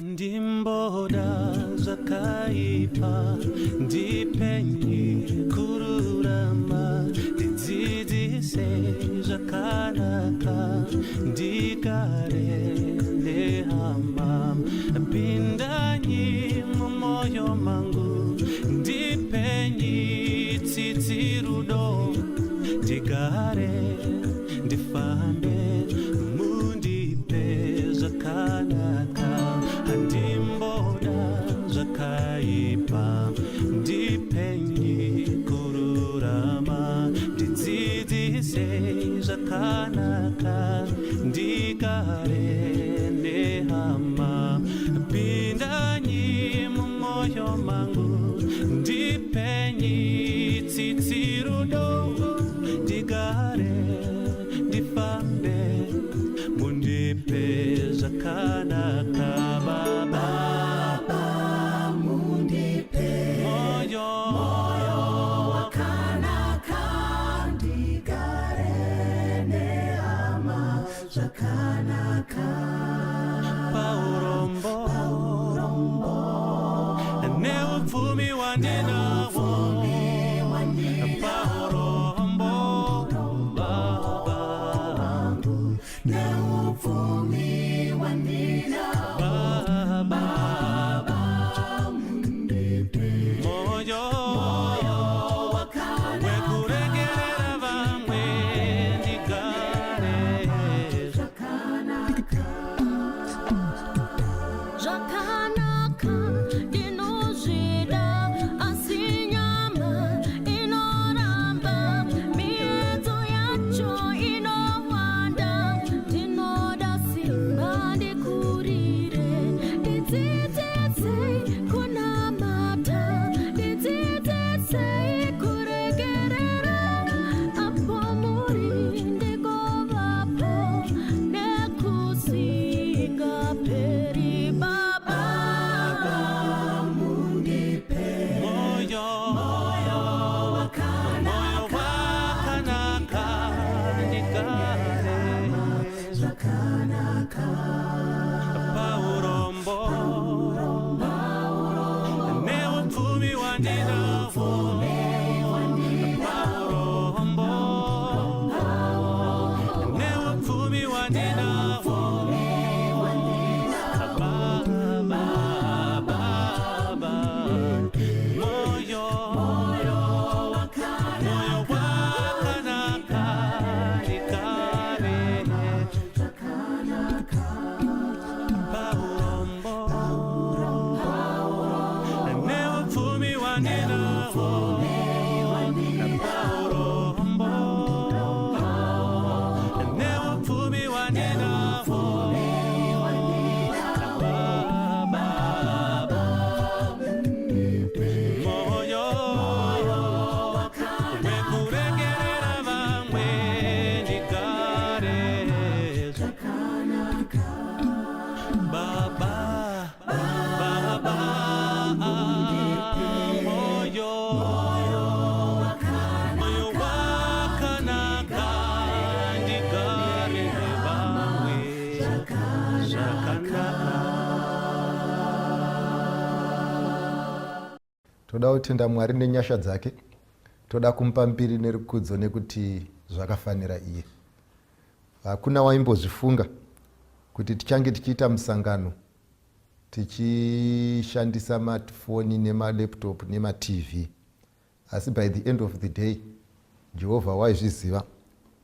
Handimboda zakaipa ndipenye kururama ndidzidzise zvakanaka ndigare ndehamba pindanyi mumoyo mangu ndipenye tsitsi rudo ndigare ndifambe mundipe zvakanaka handimboda zvakaipa ndipenye kururama ndidzidzise zvakanaka ndigare nehama pindanyi mumoyo mangu ndipenye tsitsi rudo ndigare ndifambe mundipe zvakanaka baba mundipe moyo wakanaka ndigare nehama zvakanaka paurombo neupfumi wandinawo paurombo baba neupfumi wandinawo baba mundipe moyo wekuregerera vamwe ndigare zvakanaka ndinozvida asi nyama inoramba miedzo yacho inowanda ndinoda simba ndikurire ndidzidzisei kunamata ndidzidzisei kuregerera apo muri ndigovapo nekusingaperi baba mundipe moyo wakanaka ndigare zvakanaka paurombo neupfumi wandinawo paurombo neupfumi wandinawo baba moyo wakanaka ndigare paurombo neupfumi wandinawo paurombo neupfumi wandinawo moyo wekuregerera vamwe ndigare zvakanaka baba moyo wakanaka ndigare vamwe zvakanaka. Toda kutenda Mwari nenyasha dzake, toda kumupa mbiri nerukudzo nekuti zvakafanira iye. Hakuna waimbozvifunga kuti tichange tichiita musangano tichishandisa mafoni nemalaptop nema-TV, asi by the end of the day Jehovha waizviziva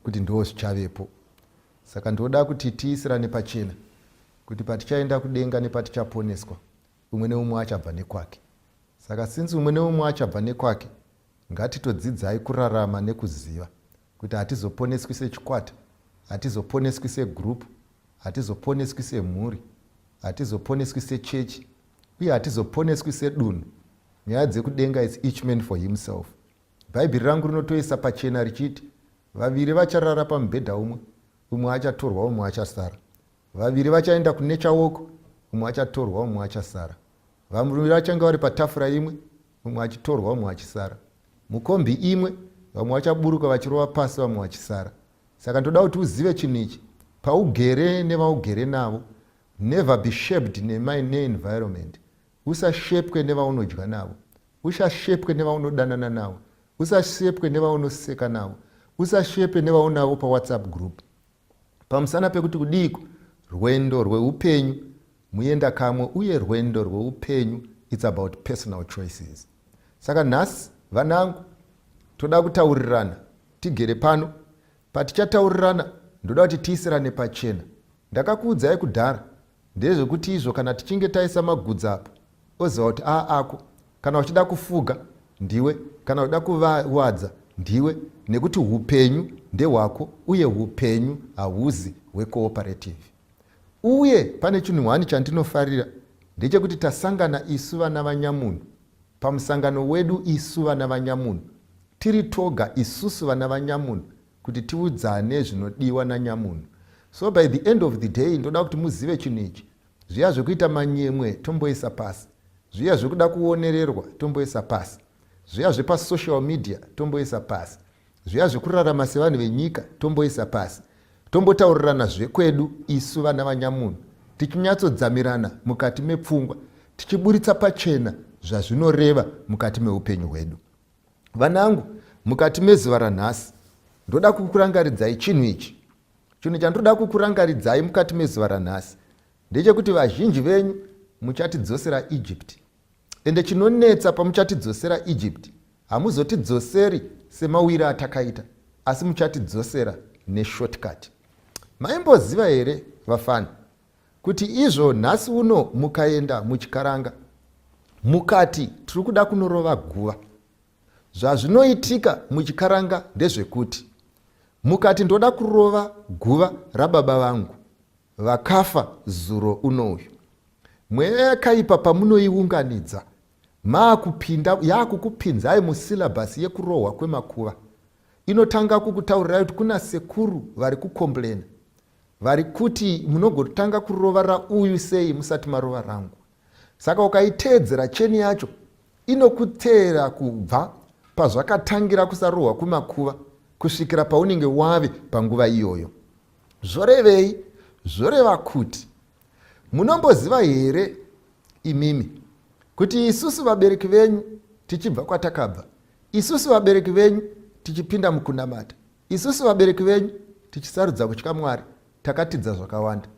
kuti ndo zvichavepo. Saka ndoda kuti tiisirane pachena kuti patichaenda kudenga nepatichaponeswa umwe neumwe achabva nekwake. Saka since umwe neumwe achabva nekwake, ngatitodzidzai kurarama nekuziva kuti hatizoponeswi sechikwata, hatizoponeswi segroup, hatizoponeswi semhuri, hatizoponeswi sechechi, uye hatizoponeswi sedunhu. Nyaya dzekudenga is each man for himself. Bhaibheri rangu rinotoisa pachena richiti vaviri vacharara pamubhedha umwe, umwe achatorwa umwe achasara. Vaviri vachaenda kunechawoko, umwe achatorwa umwe achasara. Vamwe vachanga vari patafura imwe, umwe achitorwa umwe achisara. Mukombi imwe, vamwe vachaburuka vachirova pasi vamwe vachisara. Saka ndoda kuti uzive chinhu ichi, paugere nevaugere navo, never be shaped neenvironment. Usashepwe nevaunodya navo, usashepwe nevaunodanana navo, usashepwe nevaunoseka navo, usashepwe nevaunavo pawhatsapp group. Pamusana pekuti kudiko rwendo rweupenyu muenda kamwe, uye rwendo rweupenyu it's about personal choices. Saka nhasi vanangu toda kutaurirana, tigere pano. Patichataurirana ndoda kuti tiisirane pachena. Ndakakuudzai kudhara ndezvekuti izvo kana tichinge taisa magudzi apo oziva kuti ako, kana uchida kufuga ndiwe, kana uchida kuwadza ndiwe, nekuti upenyu ndehwako uye upenyu hahuzi hwecooperative. Uye pane chinhu hwani chandinofarira ndechekuti tasangana isu vana vanyamunhu pamusangano wedu, isu vana vanyamunhu tiri toga, isusu vana vanyamunhu, kuti tiudzane zvinodiwa nanyamunhu. So by the end of the day ndoda kuti muzive chinhu ichi. Zviya zvekuita manyemwe tomboisa pasi, zviya zvekuda kuonererwa tomboisa pasi, zviya zvepasocial media tomboisa pasi, zviya zvekurarama sevanhu venyika tomboisa pasi. Tombotaurirana zvekwedu isu vana vanyamunhu, tichinyatsodzamira mukati mepfungwa, tichiburitsa pachena zvazvinoreva mukati meupenyu hwedu. Vanangu, mukati mezuva ranhasi ndoda kukurangaridzai chinhu ichi. Chinhu chandoda kukurangaridzai mukati mezuva ranhasi ndechekuti vazhinji venyu muchatidzosera Egypt. Ende chinonetsa pamuchatidzosera Egypt, hamuzotidzoseri semawiri atakaita, asi muchatidzosera neshortcut. Maimboziva here vafana kuti izvo nhasi uno mukaenda muchikaranga mukati tiri kuda kunorova guva, zvazvinoitika muchikaranga ndezvekuti mukati ndoda kurova guva rababa vangu vakafa zuro unoyu. Mweya yakaipa pamunoiunganidza maakupinda yakukupinzai musilabhasi yekurohwa kwemakuva. Inotanga kukutaurirai kuti kuna sekuru vari kukomplena, vari kuti munogotanga kurova rauyu sei musati marova rangu. Saka ukaiteedzera cheni yacho inokuteera kubva pazvakatangira kusarohwa kwemakuva kusvikira paunenge wave panguva iyoyo. Zvorevei? Zvoreva kuti munomboziva here imimi kuti isusu vabereki venyu tichibva kwatakabva, isusu vabereki venyu tichipinda mukunamata, isusu vabereki venyu tichisarudza kutya Mwari takatidza zvakawanda.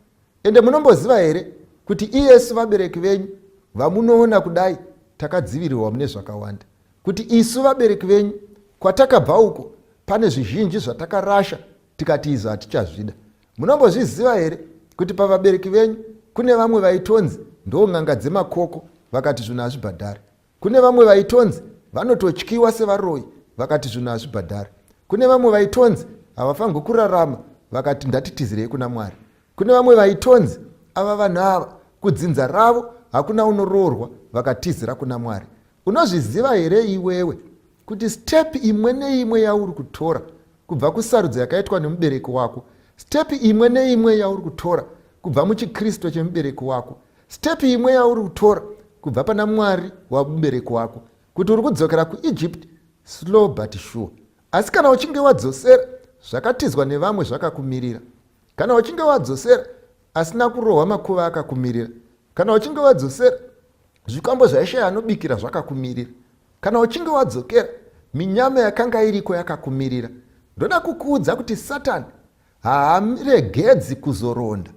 Ende munomboziva here kuti iyesu vabereki venyu vamunoona kudai takadzivirirwa mune zvakawanda, kuti isu vabereki venyu kwatakabva uko pane zvizhinji zvatakarasha tikati izvo hatichazvida. Munombozviziva here kuti pavabereki venyu kune vamwe vaitonzi ndong'anga dzemakoko vakati zvinhu hazvibhadhari, kune vamwe vaitonzi vanototyiwa sevaroyi vakati zvinhu hazvibhadhari, kune vamwe vaitonzi havafangi kurarama vakati ndatitizirei kuna Mwari, kune vamwe vaitonzi ava vanhu ava kudzinza ravo hakuna unoroorwa vakatizira kuna Mwari. Unozviziva here iwewe kuti step imwe neimwe yauri kutora kubva kusarudzo yakaitwa nemubereki wako, step imwe neimwe yauri kutora kubva muchikristu chemubereki wako, step imwe yauri kutora kubva pana Mwari wamubereki wako, kuti uri kudzokera kuEgypt slow but sure. Asi kana uchinge wadzosera zvakatizwa nevamwe zvakakumirira, kana uchinge wadzosera asina kurohwa makuva akakumirira, kana uchinge wadzosera zvikambo zvaishaya anobikira zvakakumirira, kana uchinge wadzokera minyama yakanga iriko yakakumirira, ndoda kukuudza kuti Satani haaregedzi kuzoronda.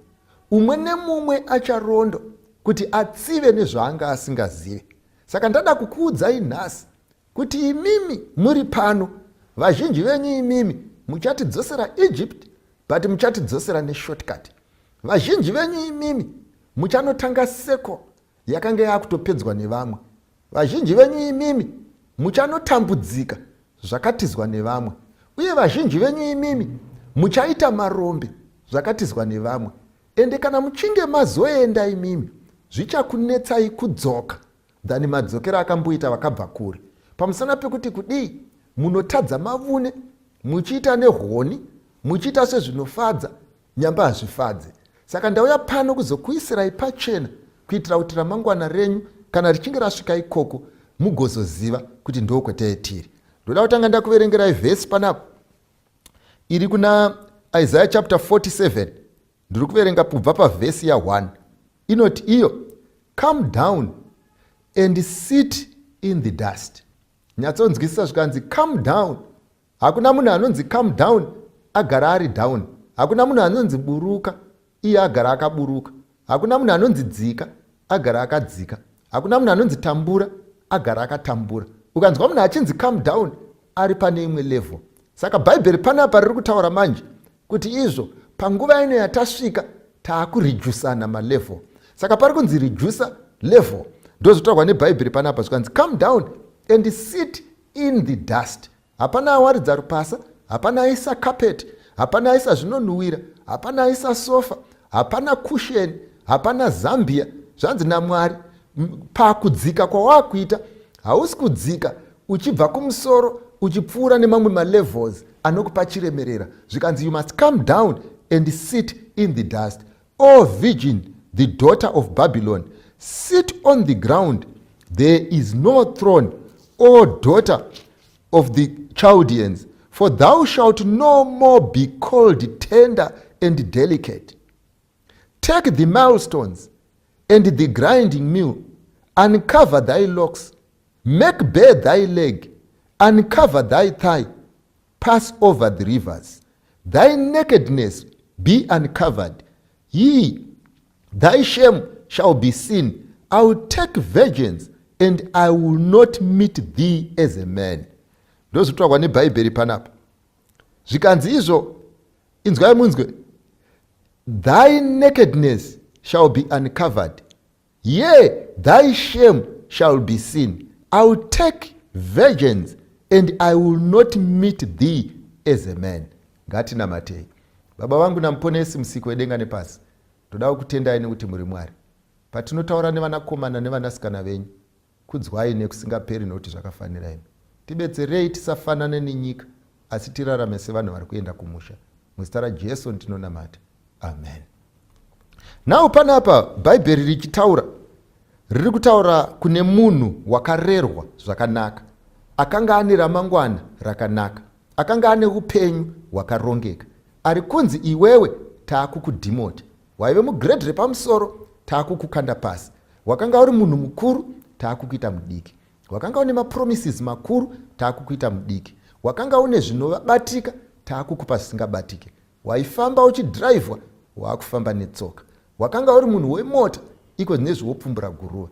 Umwe nemumwe acharondo kuti atsive nezvaanga asingazive. Saka ndada kukuudzai nhasi kuti imimi muri pano, vazhinji venyu imimi muchatidzosera Egypt but muchatidzosera neshortcut. Vazhinji venyu imimi muchanotanga seko yakanga yakutopedzwa nevamwe. Vazhinji venyu imimi muchanotambudzika zvakatizwa nevamwe, uye vazhinji venyu imimi muchaita marombe zvakatizwa nevamwe. Ende kana muchinge mazoenda imimi zvichakunetsai kudzoka dhani madzokera akamboita vakabva kure. Pamusana pekuti kudii munotadza mavune, muchiita nehoni, muchiita sezvinofadza nyamba hazvifadze. Saka ndauya pano kuzokuisirai pachena kuitira kuti ramangwana renyu kana richinge rasvika ikoko mugozoziva kuti ndokwetetiri. Ndoda kutanga ndakuverengerai vhesi panapo iri kuna Isaiah chapter 47. Ndiri kuverenga kubva pavhesi ya 1 inoti iyo, come down and sit in the dust. Nyatsonzwisisa zvikanzi come down. Hakuna munhu anonzi come down agara ari down. Hakuna munhu anonzi buruka iye agara akaburuka. Hakuna munhu anonzi dzika agara akadzika. Hakuna munhu anonzi tambura agara akatambura. Ukanzwa munhu achinzi come down ari pane imwe level. Saka Bhaibheri panapa riri kutaura manje kuti izvo panguva ino yatasvika taakurijusana malevel. Saka pari kunzi reducer level. Ndozotaurwa neBhaibheri panapa zvikanzi come down and sit in the dust. Hapana awaridza rupasa, hapana aisa carpet, hapana aisa zvinonhuhwira, hapana aisa sofa, hapana cushion, hapana zambia. Zvanzi naMwari, pakudzika kwawakuita hausi kudzika uchibva kumusoro uchipfuura nemamwe malevels anokupa chiremerera. Zvikanzi you must come down and sit in the dust. O virgin, the daughter of Babylon, sit on the ground. There is no throne, O daughter of the Chaldeans, for thou shalt no more be called tender and delicate. Take the milestones and the grinding mill, uncover thy locks, make bare thy leg, uncover thy thigh, pass over the rivers. Thy nakedness be uncovered, thy shame shall be seen. I will take virgins, and I will not meet thee as a man. Ndozvitaurwa neBhaibheri panapa. Zvikanzi izvo, inzwai munzwe, thy nakedness shall be uncovered, yea, thy shame shall be seen. I will take virgins, and I will not meet thee as a man. Ngatinamatei. Baba vangu namuponesi musiki wedenga nepasi, ndoda kukutendai nekuti muri Mwari. Patinotaura nevanakomana nevanasikana venyu, kudzwai nekusingaperi nokuti zvakafanira imi. Tibetserei tisafanane nenyika, asi tirarame sevanhu vari kuenda kumusha. Muzita raJesu ndinonamata. Amen. Nawo panapa Bhaibheri richitaura, riri kutaura kune munhu wakarerwa zvakanaka, akanga ane ramangwana rakanaka, akanga ane upenyu hwakarongeka. Ari kunzi iwewe taakukudhimota. Waive mugredhi repamusoro, taakukukanda pasi. Wakanga uri munhu mukuru, taakukuita mudiki. Wakanga une mapromises makuru, taakukuita mudiki. Wakanga une zvinobatika, taakukupa zvisingabatike. Waifamba uchidhiraivhwa, waakufamba netsoka. Wakanga uri munhu wemota, iko nezvowopfumbura guruva.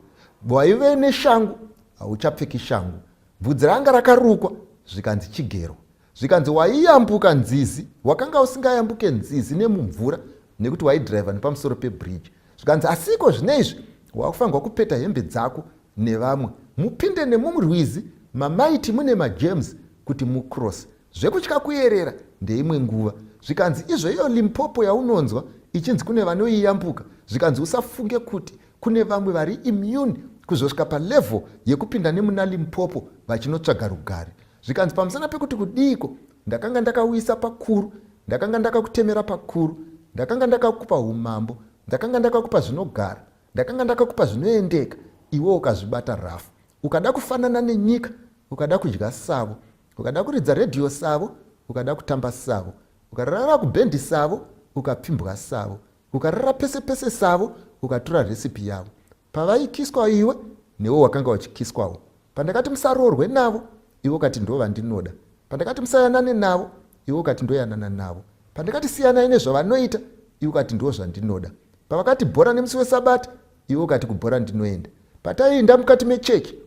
Waive neshangu, hauchapfeki shangu. Bvudzi ranga rakarukwa, zvikanzi chigero. Zvikanzi waiyambuka nzizi, wakanga usingayambuke nzizi nemumvura, nekuti waidhiraivha nepamusoro pebridge. Zvikanzi asiko zvinezvi, wakufanirwa kupeta hembe dzako nevamwe, mupinde nemumurwizi mamaiti mune majames kuti mucross. Zvekutya kuyerera ndeimwe nguva. Zvikanzi izvo iyo Limpopo yaunonzwa ichinzi kune vanoiyambuka, zvikanzi usafunge kuti kune vamwe vari immune kuzosvika palevel yekupinda nemuna Limpopo vachinotsvaga rugare. Zvikanzi pamusana pekuti kudiko, ndakanga ndakauyisa pakuru, ndakanga ndakakutemera pakuru, ndakanga ndakakupa umambo, ndakanga ndakakupa zvinogara, ndakanga ndakakupa zvinoendeka, iwe ukazvibata rafu. Ukada kufanana nenyika, ukada kudya savo, ukada kuridza redhiyo savo, ukada kutamba savo, ukarara kubhendi savo, ukapfimbwa savo, ukarara pese pese savo, ukatora resipi yavo. Pavaikiswa iwe, newe wakanga wachikiswawo. Pandakati musarorwe navo, iwe ukati ndo vandinoda. Pandakati musayanane navo, iwe ukati ndoyanana navo. Pandakati siyanai nezvavanoita, iwe ukati ndo zvandinoda. Pavakati bhora nemusi weSabata, iwe ukati kubhora ndinoenda. Pataienda mukati mechechi,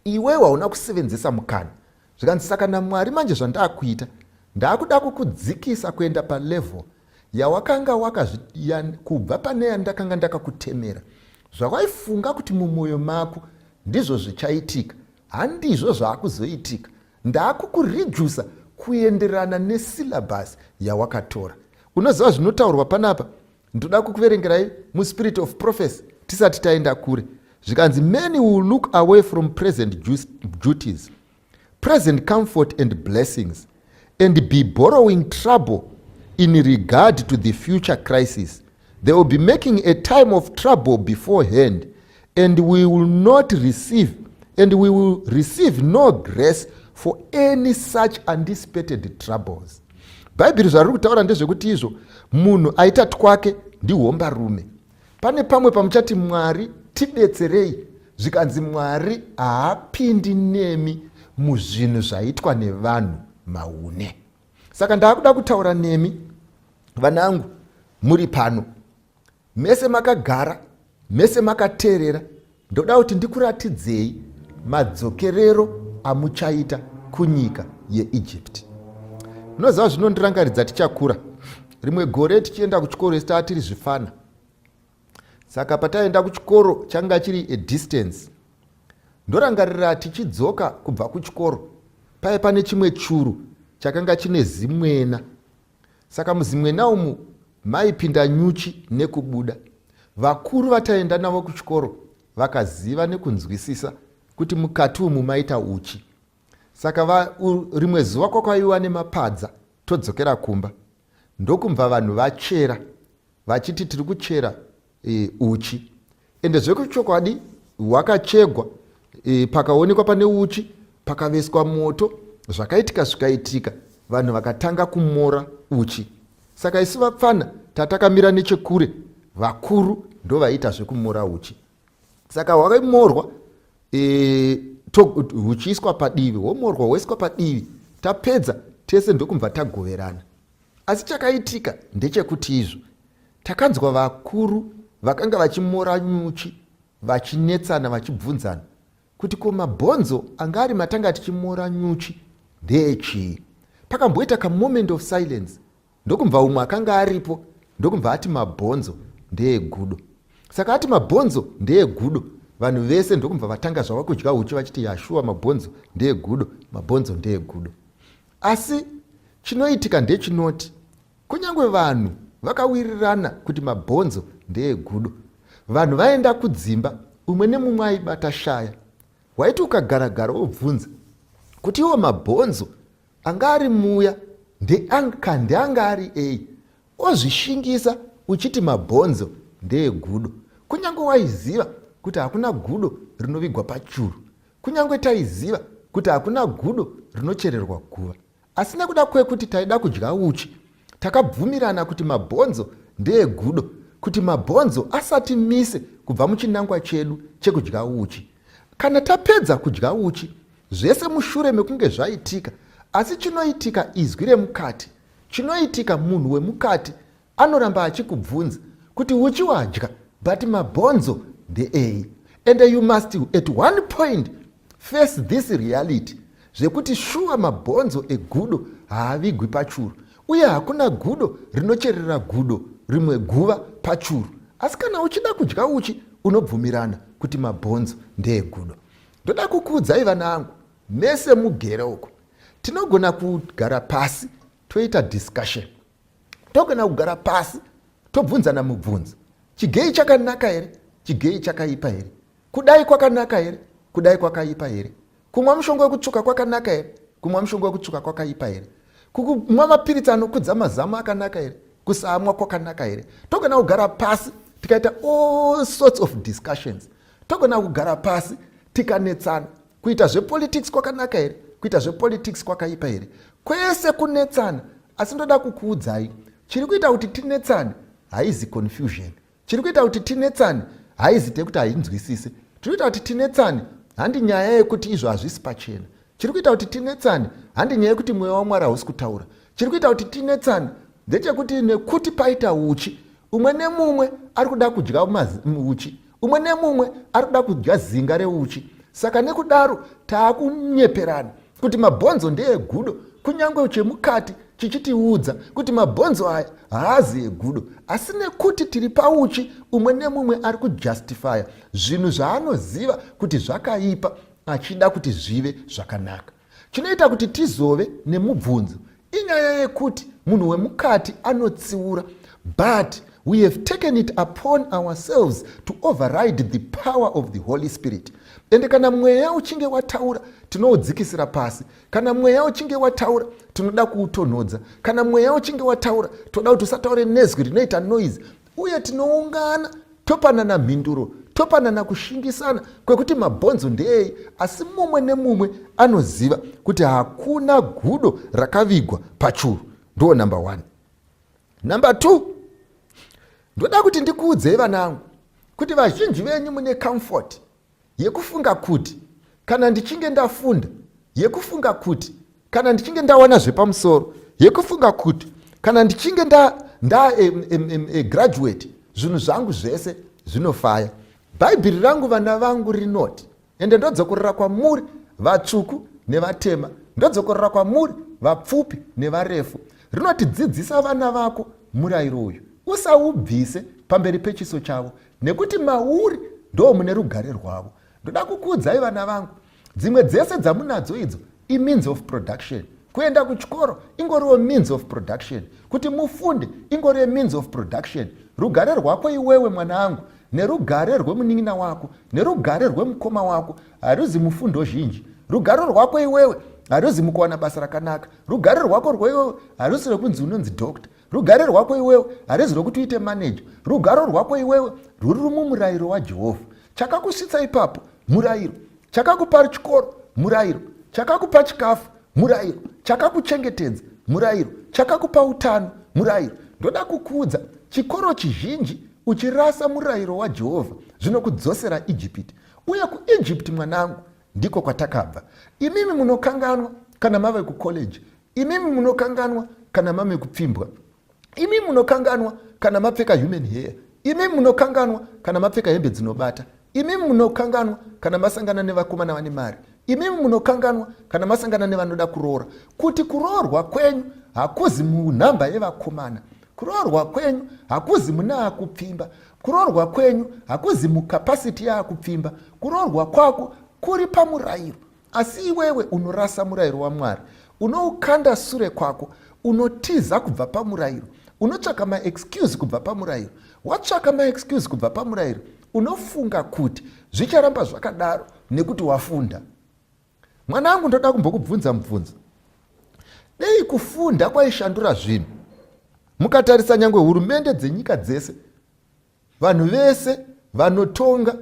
iwe hauna kusevenzesa mukana. Zvikanzi saka naMwari manje zvandakuita, ndakuda kukudzikisa kuenda palevel yawakanga kubva pane yandakanga ndakakutemera. Zvawaifunga kuti mumwoyo mako ndizvo zvichaitika, handizvo zvaakuzoitika. Ndakukurijusa kuenderana nesyllabus yawakatora. Unoziva zvinotaurwa panapa? Ndoda kukuverengerai muSpirit of Prophecy tisati taenda kure. Zvikanzi many will look away from present duties, present comfort and blessings, and be borrowing trouble in regard to the future crisis. They will be making a time of trouble beforehand, and we will receive no grace for any such anticipated troubles. Bhaibheri zvariri kutaura ndezvekuti izvo munhu aita twake ndihomba rume. pane pamwe pamuchati Mwari tidetserei, zvikanzi Mwari haapindi nemi muzvinhu zvaitwa nevanhu maune. Saka ndaakuda kutaura nemi vanangu, muri pano mese makagara, mese makateerera, ndoda kuti ndikuratidzei madzokerero amuchaita kunyika yeIjipti. Unoziva zvinondirangaridza tichakura, rimwe gore tichienda kuchikoro taa tiri zvifana. Saka pataenda kuchikoro changa chiri a distance, ndorangarira tichidzoka kubva kuchikoro paive pane chimwe churu chakanga chine zimwena. Saka muzimwena umu maipinda nyuchi nekubuda. Vakuru vataenda navo kuchikoro vakaziva nekunzwisisa kuti mukati umu maita uchi. Saka rimwe zuva kwakaiwa nemapadza, todzokera kumba, ndokumva vanhu vachera vachiti tiri kuchera uchi. Ende zvekuchokwadi hwakachegwa, pakaonekwa pane uchi, pakaveswa moto, zvakaitika, vanhu vakatanga kumora uchi. Saka isu vapfana tatakamira nechekure, vakuru ndo vaita zvekumora uchi. Saka hwakamorwa, huchiiswa padivi, hwomorwa hwoiswa padivi, tapedza tese ndokumva tagoverana. Asi chakaitika ndechekuti izvo takanzwa vakuru vakanga vachimora nyuchi vachinetsana vachibvunzana kuti ko mabhonzo anga ari matanga tichimora nyuchi ndechii. Pakamboita ka moment of silence, ndokumva umwe akanga aripo ndokumva ati mabhonzo ndeegudo. Saka ati mabhonzo ndeegudo, vanhu vese ndokumva vatanga zvava kudya uchi vachiti yashuwa mabhonzo ndeegudo, mabhonzo ndeegudo. Asi chinoitika ndechinoti kunyange vanhu vakawirirana kuti mabhonzo ndeegudo, vanhu vaenda kudzimba, umwe nemumwe aibata shaya. Waiti ukagaragara wobvunza kuti iwo mabhonzo anga ari muya ndeanga ari ei, ozvishingisa uchiti mabhonzo ndeegudo. Kunyange waiziva kuti hakuna gudo rinovigwa pachuru, kunyange taiziva kuti hakuna gudo rinochererwa guva, asi nekuda kwekuti taida kudya uchi, takabvumirana kuti mabhonzo ndeegudo, kuti mabhonzo asati mise kubva muchinangwa chedu chekudya uchi. Kana tapedza kudya uchi, zvese mushure mekunge zvaitika, asi chinoitika izwi remukati, chinoitika munhu wemukati anoramba achikubvunza kuti uchi wadya, but mabhonzo ndeei. And you must at one point face this reality, zvekuti shuwa mabhonzo egudo haavigwi pachuru, uye hakuna gudo rinocherera gudo rimwe guva pachuru. Asi kana uchida kudya uchi, unobvumirana kuti mabhonzo ndeegudo. Ndoda kukuudzai vana vangu, mese mugere uko, tinogona kugara pasi toita discussion, togona kugara pasi tobvunzana mubvunzo. Chigei chakanaka here? Chigei chakaipa here? Kudai kwakanaka here? Kudai kwakaipa here? Kumwa mushonga wekutsvuka kwakanaka here? Kumwa mushonga wekutsvuka kwakaipa here? Kumwa mapiritsi anokudza mazamo akanaka here? Kusamwa kwakanaka here? Togona kugara pasi tikaita all sorts of discussions. Togona kugara pasi tikanetsana, kuita zvepolitics kwakanaka here? Kuita zvepolitics kwakaipa here? Kwese kunetsana. Asi ndoda kukuudzai, chiri kuita kuti tinetsane haizi confusion. Chiri kuita kuti tinetsane haizi tekuti hainzwisise. Chiri kuita kuti tinetsane handi nyaya yekuti izvo hazvisi pachena. Chiri kuita kuti tinetsane handi nyaya yekuti mweya waMwari hausi kutaura. Chiri kuita kuti tinetsane ndechekuti nekuti paita uchi, umwe nemumwe ari kuda kudya uchi, umwe nemumwe ari kuda kudya zinga reuchi. Saka nekudaro taakunyeperana kuti mabhonzo ndeegudo, kunyange chemukati chichitiudza kuti mabhonzo aya haazi egudo, asi nekuti tiri pauchi, umwe nemumwe ari kujustifya zvinhu zvaanoziva kuti zvakaipa achida kuti zvive zvakanaka. Chinoita kuti tizove nemubvunzo inyaya yekuti munhu wemukati anotsiura, but we have taken it upon ourselves to override the power of the Holy Spirit. Ende kana mweya uchinge wataura, tinoudzikisira pasi. Kana mweya uchinge wataura, tinoda kuutonhodza. Kana mweya uchinge wataura, toda kuti usataure nezwi rinoita noise. Uye tinoungana, topanana mhinduro, topanana kushingisana kwekuti mabhonzo ndeei, asi mumwe nemumwe anoziva kuti hakuna gudo rakavigwa pachuru. Ndo number 1. Number 2, ndoda kuti ndikuudzei vanangu, kuti vazhinji venyu mune comfort yekufunga kuti kana ndichinge ndafunda, yekufunga kuti kana ndichinge ndawana zvepamusoro, yekufunga kuti kana ndichinge nda graduate zvinhu zvangu zvese zvinofaya. Bhaibheri rangu vana vangu rinoti, ende ndodzokorera kwamuri vatsvuku nevatema, ndodzokorera kwamuri vapfupi nevarefu. Rinotidzidzisa vana vako murayiro uyu, usaubvise pamberi pechiso chavo, nekuti mauri ndo mune rugare rwavo. Ndoda kukuudzai vana vangu, dzimwe dzese dzamunadzo idzo means of production. Kuenda kuchikoro ingoriwo means of production, kuti mufunde ingoriwo means of production. Rugare rwako iwewe mwana wangu, nerugare rwemunin'ina wako, nerugare rwemukoma wako haruzi mufundo zhinji. Rugare rwako iwewe haruzi mukuwana basa rakanaka. Rugare rwako rwewewe haruzi rekunzi unonzi doctor. Rugare rwako iwewe haruzi rwekuti uite manager. Rugare rwako iwewe ruri mumurayiro waJehovha. Chakakusvitsa ipapo murayiro, chakakupa chikoro murayiro, chakakupa chikafu murayiro, chakakuchengetedza murayiro, chakakupa utano murayiro. Ndoda kukuudza, chikoro chizhinji uchirasa murayiro waJehovha zvinokudzosera Egypt. Uye kuEgypt mwanangu ndiko kwatakabva. Imimi munokanganwa kana mave kucollege, imimi munokanganwa kana mame kupfimbwa, imimi munokanganwa kana mapfeka human hair, imimi munokanganwa kana mapfeka hembe dzinobata, imimi munokanganwa kana masangana nevakomana vane mari, imimi munokanganwa kana masangana nevanoda kuroora. Kuti kuroorwa kwenyu hakuzi munhamba yevakomana, kuroorwa kwenyu hakuzi muna akupfimba, kuroorwa kwenyu hakuzi mukapasiti yaakupfimba, kuroorwa kwako kuri pamurayiro. Asi iwewe unorasa murayiro waMwari, unoukanda sure kwako, unotiza kubva pamurayiro, unotsvaka maexcuse kubva pamurayiro. Watsvaka maexcuse kubva pamurayiro, unofunga kuti zvicharamba zvakadaro nekuti wafunda. Mwana wangu, ndoda kumbokubvunza mubvunzo. Dei kufunda kwaishandura zvinhu. Mukatarisa nyangwe hurumende dzenyika dzese, vanhu vese vanotonga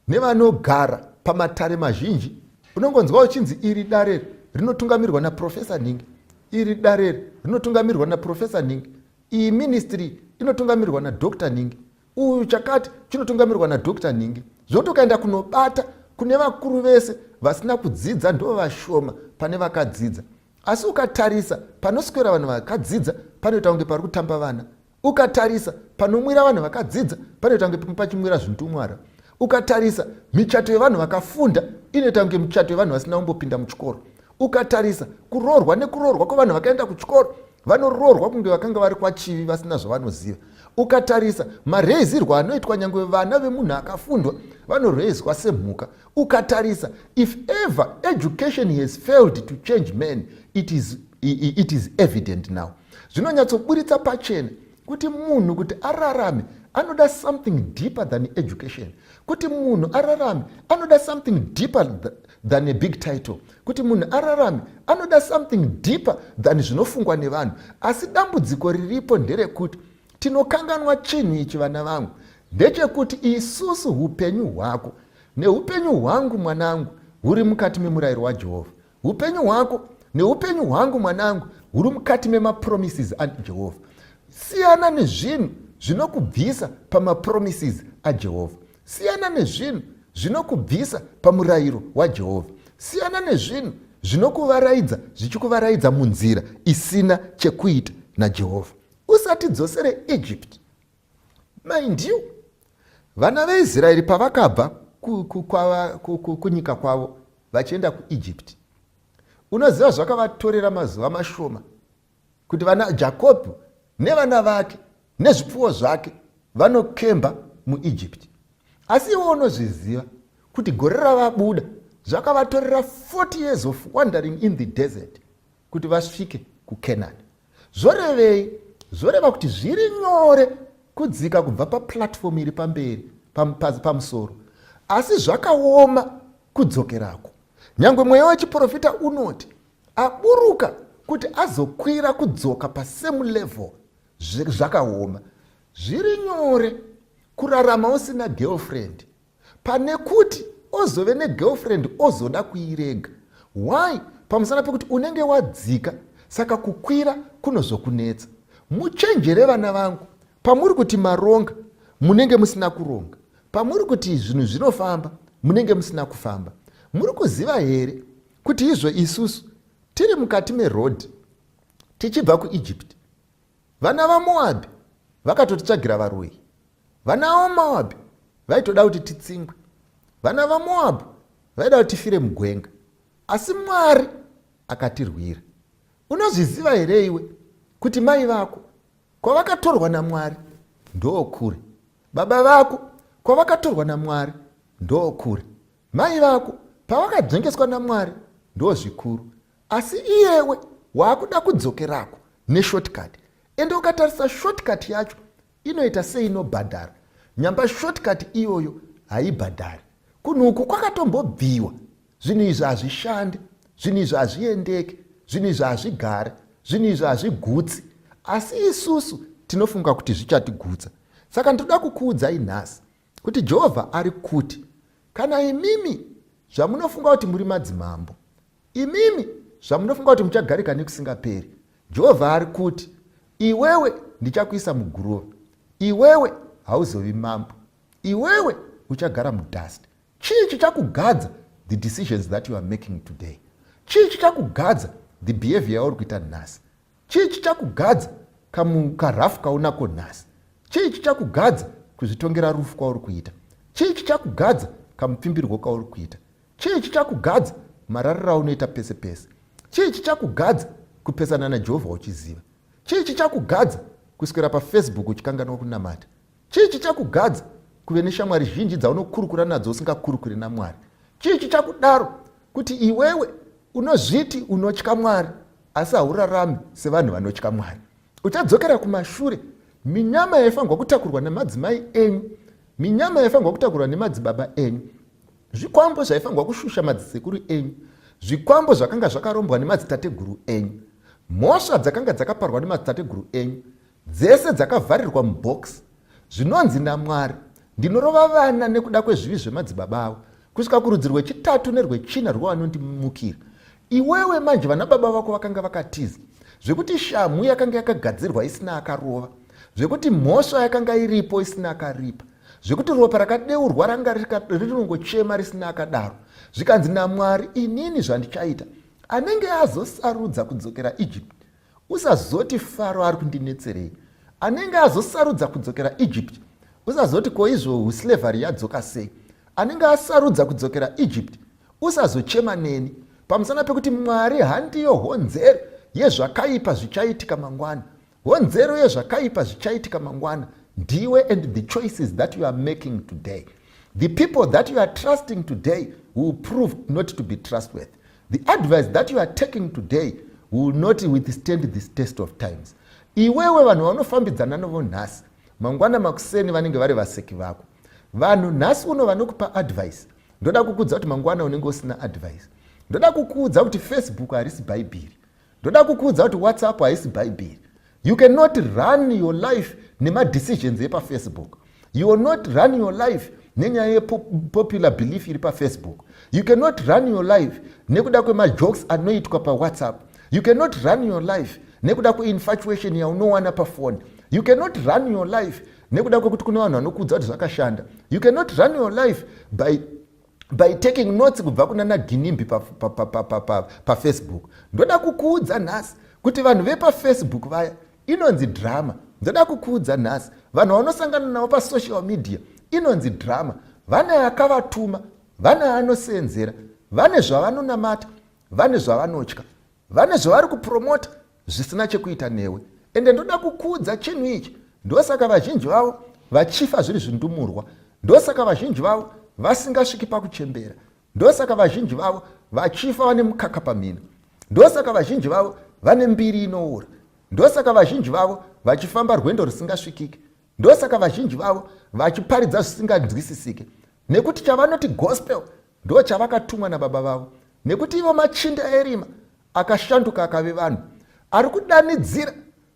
nevanogara pamatare mazhinji, unongonzwa uchinzi iri dare rinotungamirwa naprofesa Ningi, iri dare rinotungamirwa naprofesa Ningi, iyi ministry inotungamirwa naDr Ningi, uyu chakati chinotungamirwa naDr Ningi. Zvotokaenda kunobata kune vakuru vese vasina kudzidza ndo vashoma pane vakadzidza. Asi ukatarisa panoswera vanhu vakadzidza panoita kunge pari kutamba vana. Ukatarisa panomwira vanhu vakadzidza panoita kunge pachimwira zvintumwara. Ukatarisa michato yevanhu vakafunda inoita kunge michato yevanhu vasina kumbopinda muchikoro. Ukatarisa kuroorwa nekuroorwa kwevanhu vakaenda kuchikoro, vanoroorwa kunge vakanga vari kwachivi vasina zvavanoziva. Ukatarisa mareizirwo anoitwa nyangwe vana vemunhu akafundwa vanorezwa semhuka. Ukatarisa, if ever education has failed to change men, it is evident now. Zvinonyatsoburitsa pachena kuti munhu kuti ararame anoda something deeper than education. Kuti munhu ararame anoda something deeper than a big title. Kuti munhu ararame anoda something deeper than zvinofungwa nevanhu. Asi dambudziko riripo nderekuti tinokanganwa chinhu ichi vana vangu, ndechekuti isusu upenyu hwako neupenyu hwangu mwanangu huri mukati memurayiro waJehovha. Upenyu hwako neupenyu hwangu mwanangu huri mukati memapromises aJehovha. Siyana nezvinhu zvinokubvisa pamapromises aJehovha. Siyana nezvinhu zvinokubvisa pamurayiro waJehovha. Siyana nezvinhu zvinokuvaraidza zvichikuvaraidza munzira isina chekuita naJehovha. Usatidzosere Egypt. Mind you, vana veIsraeri pavakabva kunyika kwavo vachienda kuEgypt, unoziva zvakavatorera mazuva mashoma kuti vana Jakobho nevana vake nezvipfuwo zvake vanokemba muEgypt. Asi iwo unozviziva kuti gore ravabuda zvakavatorera 40 years of wandering in the desert kuti vasvike kuCanaan. Zvorevei? Zvoreva kuti zviri nyore kudzika kubva paplatform iri pamberi pamusoro, asi zvakaoma kudzokerako. Nyangwe mweya wechiprofita unoti aburuka kuti azokwira kudzoka pasame level zvakaoma. Zviri nyore kurarama usina girlfriend pane kuti ozove negirlfriend ozoda kuirega. Why? Pamusana pekuti unenge wadzika, saka kukwira kunozokunetsa. Muchenjere vana vangu, pamuri kuti maronga munenge musina kuronga, pamuri kuti zvinhu zvinofamba munenge musina kufamba. Muri kuziva here kuti izvo isusu tiri mukati merodhi tichibva kuEgypt, vana vaMoabhi vakatotitsvagira varoi, vana vaMoabhi vaitoda kuti titsingwe, vana vaMoabhi vaida kuti tifire mugwenga, asi Mwari akatirwira. Unozviziva here iwe kuti mai vako kwavakatorwa naMwari ndokure, baba vako kwavakatorwa naMwari ndokure, mai vako pavakadzengeswa naMwari ndozvikuru, asi iyewe waakuda kudzokerako neshortcut. Ende ukatarisa shortcut yacho inoita seinobhadhara, nyamba shortcut iyoyo haibhadhari. Kunhu uku kwakatombobviwa, zvinhu izvi hazvishande, zvinhu izvi hazviendeke, zvinhu izvi hazvigare, zvinhu izvi hazvigutsi, asi isusu tinofunga kuti zvichatigutsa. Saka ndoda kukuudzai nhasi kuti Jehovha ari kuti kana imimi zvamunofunga kuti muri madzimambo, imimi zvamunofunga kuti muchagarika nekusingaperi, Jehovha ari kuti iwewe ndichakuisa muguruva, iwewe hauzovi mambo, iwewe uchagara mudust. Chii chichakugadza the decisions that you are making today? Chii chichakugadza the behavior yauri kuita nhasi? Chii chichakugadza karafu kaunako nhasi? Chii chichakugadza kuzvitongera rufu kwauri kuita? Chii chichakugadza kamupfimbirwo kauri kuita? Chii chichakugadza marariro aunoita pese pese? Chii chichakugadza kupesana naJehovha uchiziva? Chii chichakugadza kuswera paFacebook uchikanganwa kunamata? Chii chichakugadza kuve neshamwari zhinji dzaunokurukura nadzo usingakurukuri naMwari? Chii chichakudaro kuti iwewe unozviti unotya Mwari asi haurarami sevanhu vanotya Mwari? Uchadzokera kumashure. Minyama yaifangwa kutakurwa nemadzimai enyu, minyama yaifangwa kutakurwa nemadzibaba enyu, zvikwambo zvaifangwa kushusha madzisekuru enyu, zvikwambo zvakanga zvakarombwa nemadzitateguru enyu, mhosva dzakanga dzakaparwa nemadzitateguru enyu, dzese dzakavharirwa mubhokisi. Zvinonzi naMwari, ndinorova vana nekuda kwezvivi zvemadzibaba avo, kusvika kurudzi rwechitatu nerwechina rwavanondimukira. Iwewe manje vana baba vako vakanga vakatiza, zvekuti shamhu yakanga yakagadzirwa isina akarova, zvekuti mhosva yakanga iripo isina akaripa, zvekuti ropa rakadeurwa ranga rinongochema risina akadaro. Zvikanzi naMwari, inini zvandichaita, anenge azosarudza kudzokera Egypt, usazoti Faro ari kundinetserei. Anenge azosarudza kudzokera Egypt, usazoti ko izvo slavery yadzoka sei. Anenge asarudza kudzokera Egypt, usazochema neni, pamusana pekuti Mwari handiyo honzero yezvakaipa zvichaitika mangwana. Honzero yezvakaipa zvichaitika mangwana ndiwe and the choices that you are making today. The people that you are trusting today will prove not to be trustworthy. The advice that you are taking today will not withstand this test of times. Iwewe vanhu vanofambidzana novo nhasi, mangwana makuseni vanenge vari vaseki vako. Vanhu nhasi uno vanokupa advice, ndoda kukuudza kuti mangwana unenge usina advice. Ndoda kukuudza kuti Facebook harisi Bhaibheri. Ndoda kukuudza kuti WhatsApp haisi Bhaibheri. You cannot run your life nema-decisions epaFacebook. You will not run your life nenyaya yepopular belief iri paFacebook. You cannot run your life nekuda kwemajokes anoitwa paWhatsApp. You cannot run your life nekuda kweinfatuation yaunowana pafoni. You cannot run your life nekuda kwekuti kuna vanhu vanokuudza kuti zvakashanda. You cannot run your life by taking notes kubva kuna naginimbi paFacebook. Ndoda kukuudza nhasi kuti vanhu vepaFacebook vaya inonzi drama. Ndoda kukuudza nhasi vanhu vanosangana navo pasocial media inonzi drama. Vane akavatuma, vane anosenzera, vane zvavanonamata, vane zvavanotya, vane zvavari kupromota zvisina chekuita newe. Ende ndoda kukuudza chinhu ichi, ndosaka vazhinji vavo vachifa zviri zvindumurwa, ndosaka vazhinji vavo vasingasviki pakuchembera, ndosaka vazhinji vavo vachifa vane mukaka pamhino, ndosaka vazhinji vavo vane mbiri inoora, ndosaka vazhinji vavo vachifamba rwendo rusingasvikike, ndosaka vazhinji vavo vachiparidza zvisinganzwisisike, nekuti chavanoti gospel ndo chavakatumwa nababa vavo, nekuti ivo machinda erima akashanduka akave vanhu, ari kudanidzira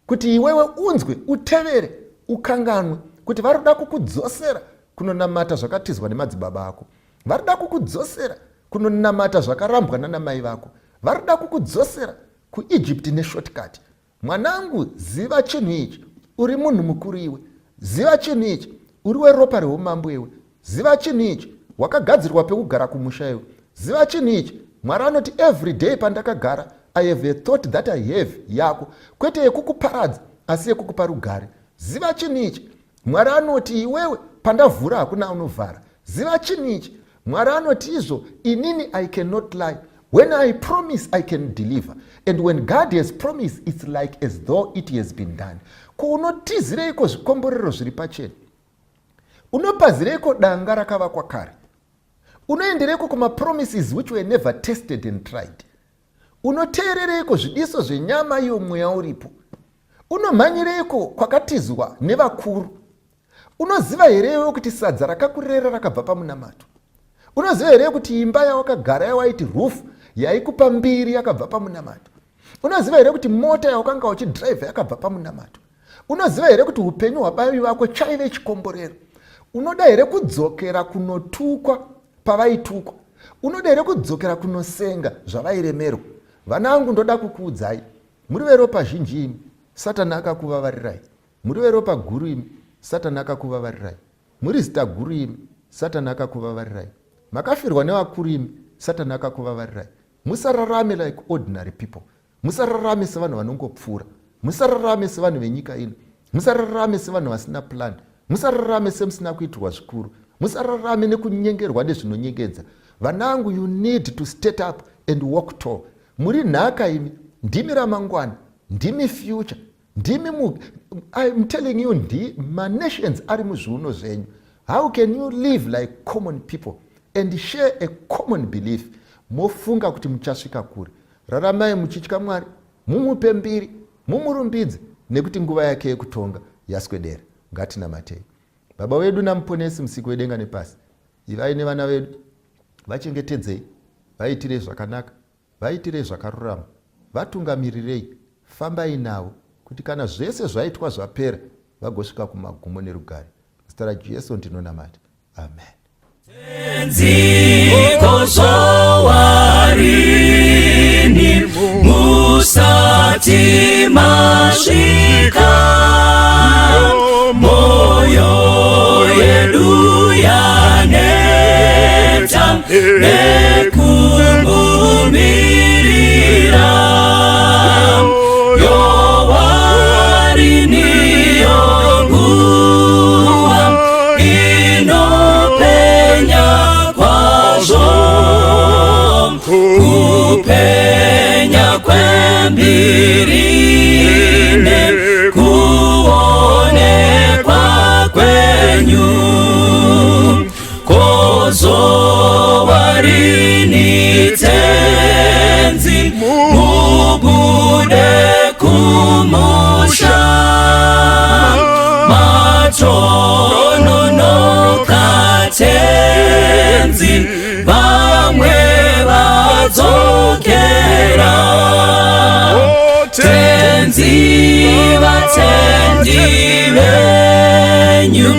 kuti iwewe unzwe, utevere, ukanganwe kuti vari kuda kukudzosera kunonamata zvakatizwa nemadzibaba ako, vari kuda kukudzosera kunonamata zvakarambwa nanamai vako, vari kuda kukudzosera kuEgypt neshortcut. Mwanangu, ziva chinhu ichi, uri munhu mukuru iwe. Ziva chinhu ichi, uri weropa reumambo iwe. ziva chinhu ichi, wakagadzirwa pekugara kumusha iwe. Ziva chinhu ichi, Mwari anoti every day pandakagara I have a thought that I have yako, kwete yekukuparadza asi yekukupa rugare. Ziva chinhu ichi, Mwari anoti iwewe pandavhura hakuna unovhara. Ziva chinhu ichi, Mwari anoti izvo inini I cannot lie. When I promise I can deliver, and when God has promised it's like as though it has been done. Ko unotizireiko zvikomborero zviri pachena? Unopazireiko danga rakavakwa kare? Unoendereiko kuma-promises which were never tested and tried? Unoteerereiko zvidiso zvenyama iyo mweya uripo? Unomhanyireiko kwakatizwa nevakuru? Unoziva herewo kuti sadza rakakurera rakabva pamunamato? Unoziva here kuti imba yawakagara yawaiti roof yaikupa mbiri yakabva pamunamato? Unoziva here kuti mota yawakanga uchidhiraivha yakabva pamunamato? Unoziva here kuti upenyu hwabai vako chaive chikomborero? Unoda here kudzokera kunotukwa pavaitukwa? Unoda here kudzokera kunosenga zvavairemerwa? Vanangu, ndoda kukuudzai, muri veropa zhinji imi, Satani akakuvavarirai. Muri veropa guru imi, Satani akakuvavarirai. Muri zita guru imi, Satani akakuvavarirai. Makafirwa nevakuru imi, Satani akakuvavarirai. Musararame like ordinary people. Musararame sevanhu vanongopfuura. Musararame sevanhu venyika ino. Musararame sevanhu vasina plan. Musararame semusina kuitirwa zvikuru. Musararame nekunyengerwa nezvinonyengedza. Vanangu, you need to state up and walk tall. Muri nhaka imi, ndimi ramangwana, ndimi future, I'm telling you, my nations are muzviuno zvenyu. How can you live like common people and share a common belief? Mofunga kuti muchasvika kure. Raramai muchitya Mwari, mumupe mbiri, mumurumbidze, nekuti nguva yake yekutonga yaswedera. Ngatinamatei. Baba wedu namuponesi musiku wedenga nepasi, ivai nevana vedu, vachengetedzei, vaitire zvakanaka, vaitire zvakarurama, vatungamirirei, fambai navo, kuti kana zvese zvaitwa zvapera vagosvika kumagumo nerugare. Zita raJesu ndinonamata. Amen. Tenziko zvawarini musati masvika, moyo yedu yaneta nekungumirira, yowarini yonguwa inopenya kwazvo, kupenya kwembiri nekuonekwa kwenyu, kozowarini tenzi mubude kumusha, matononoka tenzi vamwe vadzokera, tenzi vatendi venyu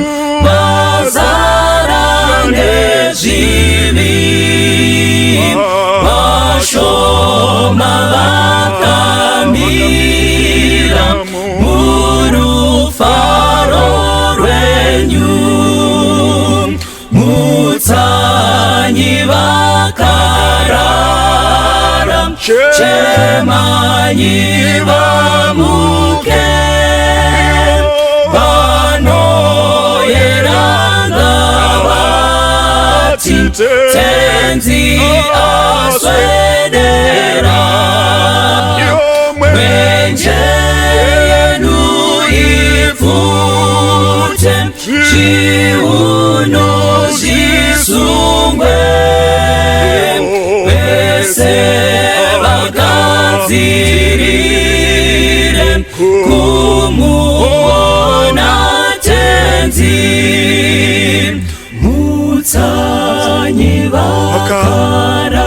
vazara nezvivi, vashoma vakamira murufaro rwenyu, mutsanyi vakarara, chemanyi vamuke, vanoyeranga vati tenzi aswedera, mwenje yenu ipfute, zviuno zvisungwe, vese vagadzirire kumuona tenzi, mutsanyi vakarara,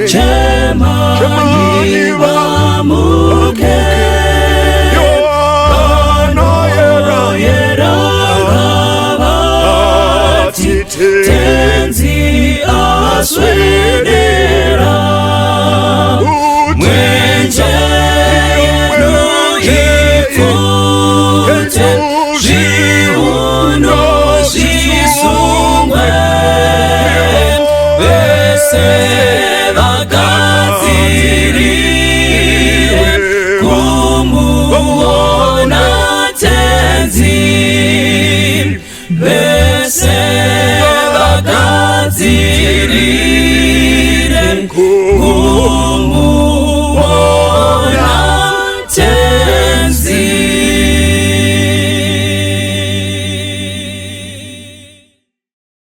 chemanyi vamuke, tenzi aswedera, mwenje yenu ipfute, zviuno zvisungwe, Be